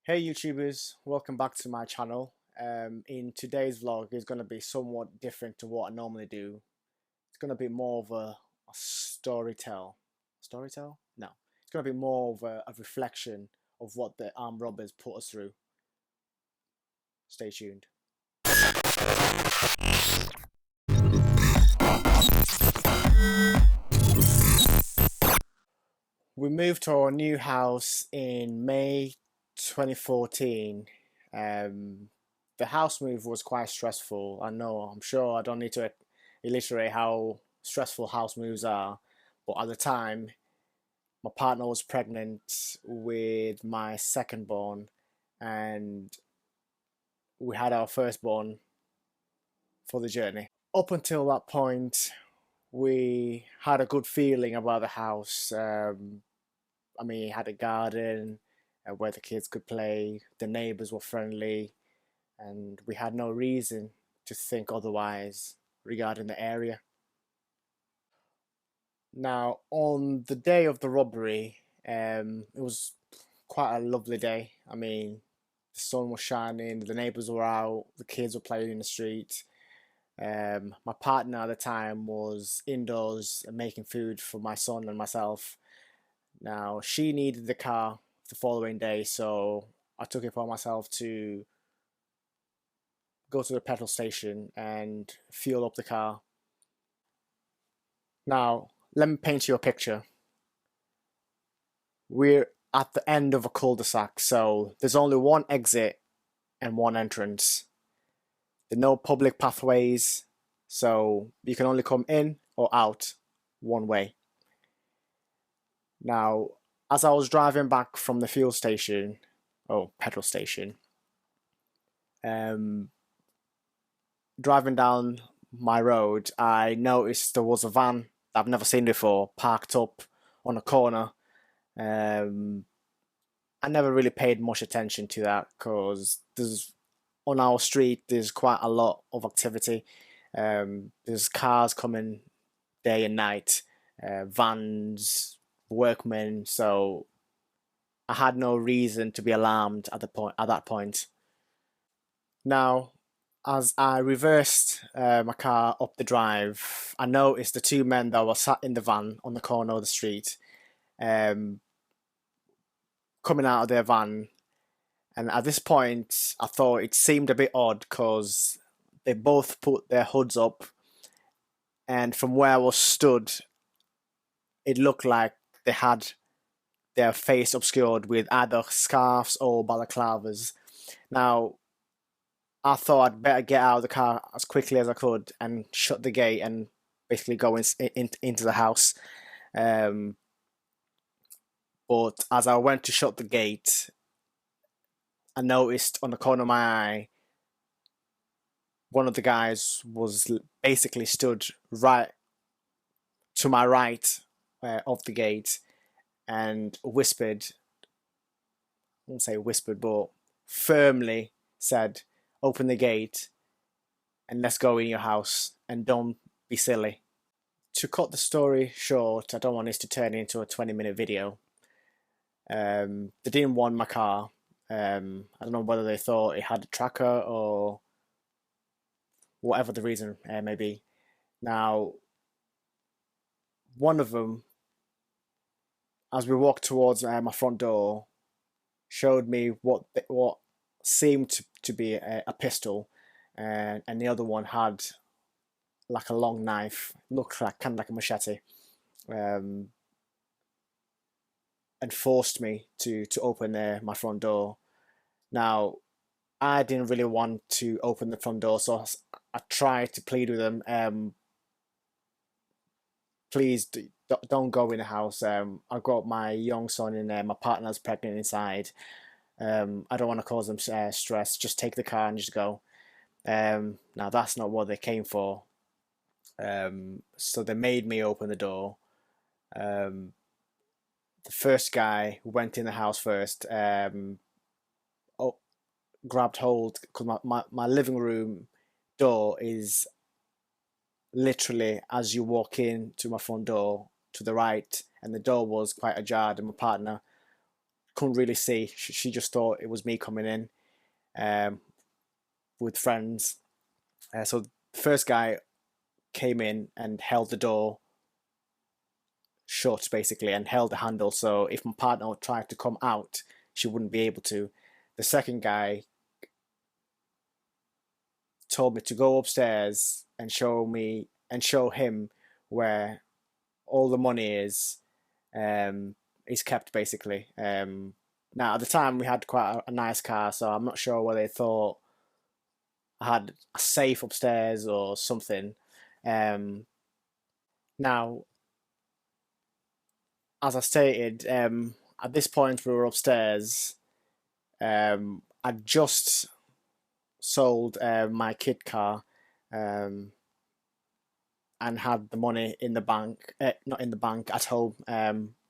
Hey YouTubers, welcome back to my channel. In today's vlog is going to be somewhat different to what I normally do. It's going to be more of a story tell. Story tell? No. It's going to be more of a reflection of what the armed robbers put us through. Stay tuned. We moved to our new house in May 2014. The house move was quite stressful. I know, I'm sure I don't need to illustrate how stressful house moves are, but at the time, my partner was pregnant with my second born, and we had our firstborn for the journey. Up until that point, we had a good feeling about the house. It had a garden where the kids could play, the neighbors were friendly, and we had no reason to think otherwise regarding the area. Now, on the day of the robbery, it was quite a lovely day. The sun was shining, the neighbors were out, the kids were playing in the street. My partner at the time was indoors making food for my son and myself. Now, she needed the car the following day, so I took it upon myself to go to the petrol station and fuel up the car. Now, let me paint you a picture. We're at the end of a cul-de-sac, so there's only one exit and one entrance. There are no public pathways, so you can only come in or out one way. Now, as I was driving back from the petrol station, driving down my road, I noticed there was a van that I've never seen before parked up on a corner. I never really paid much attention to that because on our street there's quite a lot of activity. There's cars coming day and night, vans, workmen. So I had no reason to be alarmed at that point. Now, as I reversed my car up the drive, I noticed the two men that were sat in the van on the corner of the street, um, coming out of their van. And at this point, I thought it seemed a bit odd because they both put their hoods up, and from where I was stood, it looked like they had their face obscured with either scarves or balaclavas. Now, I thought I'd better get out of the car as quickly as I could and shut the gate and basically go into the house. Um, but as I went to shut the gate, I noticed on the corner of my eye, one of the guys was basically stood right to my right of the gate and whispered, I won't say whispered, but firmly said, "Open the gate and let's go in your house and don't be silly." To cut the story short, I don't want this to turn into a 20-minute video. They didn't want my car. I don't know whether they thought it had a tracker or whatever the reason may be. Now, one of them, as we walked towards my front door, showed me what seemed to be a pistol, and the other one had like a long knife, looked like kind of like a machete, um, and forced me to open my front door. Now, I didn't really want to open the front door, so I tried to plead with them. Please don't go in the house. I've got my young son in there. My partner's pregnant inside. I don't want to cause them stress. Just take the car and just go. Now that's not what they came for. So they made me open the door. The first guy who went in the house first, grabbed hold because my living room door is literally as you walk in to my front door to the right, and the door was quite ajar, and my partner couldn't really see. She just thought it was me coming in with friends. So the first guy came in and held the door shut, basically, and held the handle, so if my partner tried to come out, she wouldn't be able to. The second guy told me to go upstairs and show him where all the money is kept, basically. Now at the time we had quite a nice car, so I'm not sure whether they thought I had a safe upstairs or something. Now, as I stated, at this point we were upstairs. I just sold my kid car, and had the money in the bank, not in the bank, at home,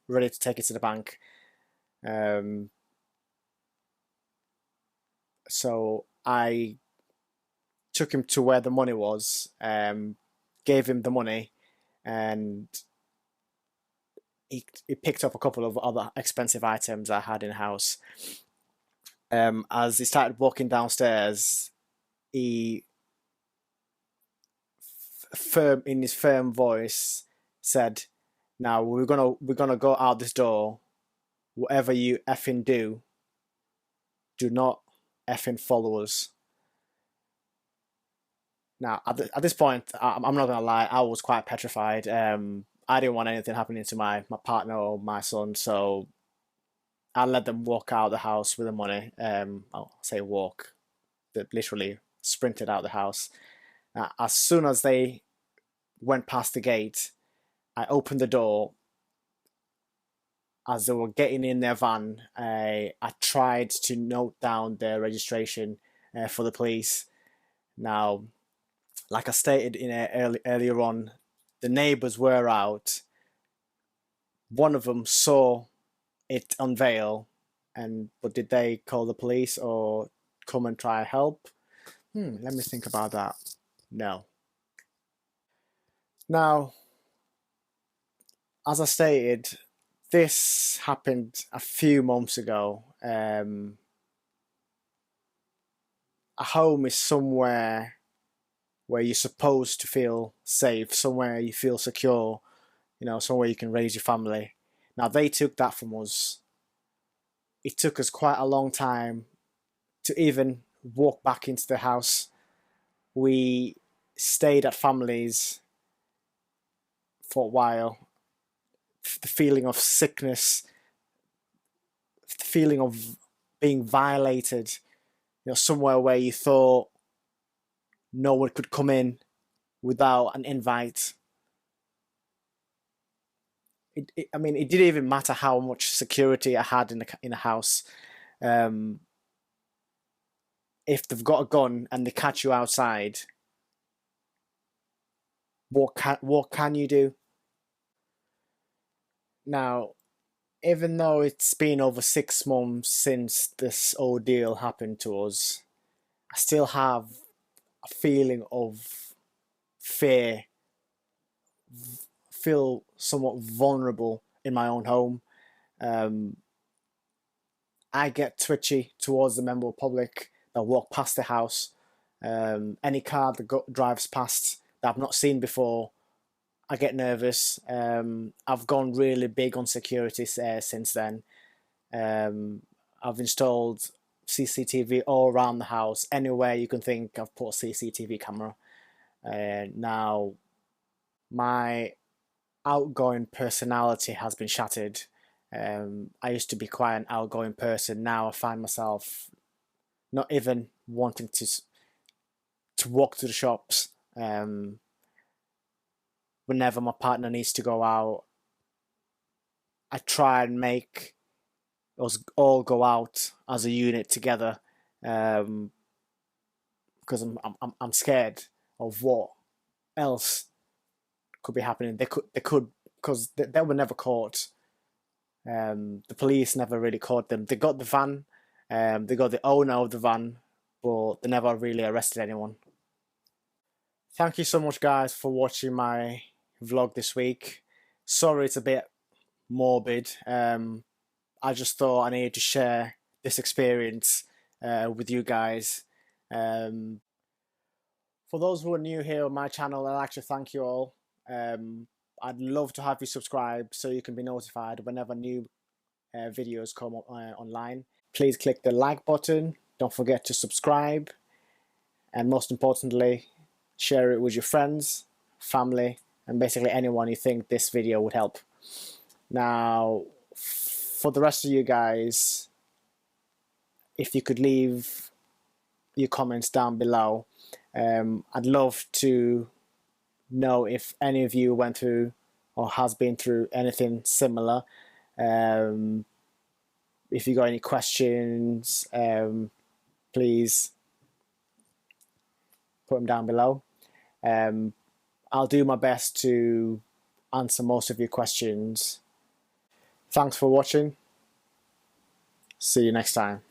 ready to take it to the bank. So I took him to where the money was, gave him the money, and he picked up a couple of other expensive items I had in the house. As he started walking downstairs, he in his firm voice said, "Now we're gonna go out this door. Whatever you effing do not effing follow us." Now at this point, I'm not gonna lie, I was quite petrified. I didn't want anything happening to my partner or my son, so I let them walk out of the house with the money. I'll say walk, they literally sprinted out of the house. As soon as they went past the gate, I opened the door. As they were getting in their van, I tried to note down their registration for the police. Now, like I stated earlier on, the neighbours were out. One of them saw it unveil, but did they call the police or come and try help? Let me think about that. No. Now, as I stated, this happened a few months ago. A home is somewhere where you're supposed to feel safe, somewhere you feel secure, somewhere you can raise your family. Now, they took that from us. It took us quite a long time to even walk back into the house. We stayed at families for a while. The feeling of sickness, the feeling of being violated, somewhere where you thought no one could come in without an invite. I mean, it didn't even matter how much security I had in a house. If they've got a gun and they catch you outside, what can you do? Now, even though it's been over 6 months since this ordeal happened to us, I still have a feeling of fear, feel somewhat vulnerable in my own home. I get twitchy towards the member of the public that walk past the house. Any car that drives past that I've not seen before, I get nervous. I've gone really big on security since then. I've installed CCTV all around the house. Anywhere you can think, I've put a CCTV camera. Now, my outgoing personality has been shattered. I used to be quite an outgoing person. Now I find myself not even wanting to walk to the shops. Whenever my partner needs to go out, I try and make us all go out as a unit together, because I'm scared of what else could be happening. They could because they were never caught. The police never really caught them. They got the van, they got the owner of the van, but they never really arrested anyone. Thank you so much, guys, for watching my vlog this week. Sorry it's a bit morbid. I just thought I needed to share this experience with you guys. Um, for those who are new here on my channel, I'd like to thank you all. I'd love to have you subscribe so you can be notified whenever new videos come online. Please click the like button. Don't forget to subscribe. And most importantly, share it with your friends, family, and basically anyone you think this video would help. Now, for the rest of you guys, if you could leave your comments down below, I'd love to know if any of you went through or has been through anything similar. If you got any questions, please put them down below. I'll do my best to answer most of your questions. Thanks for watching. See you next time.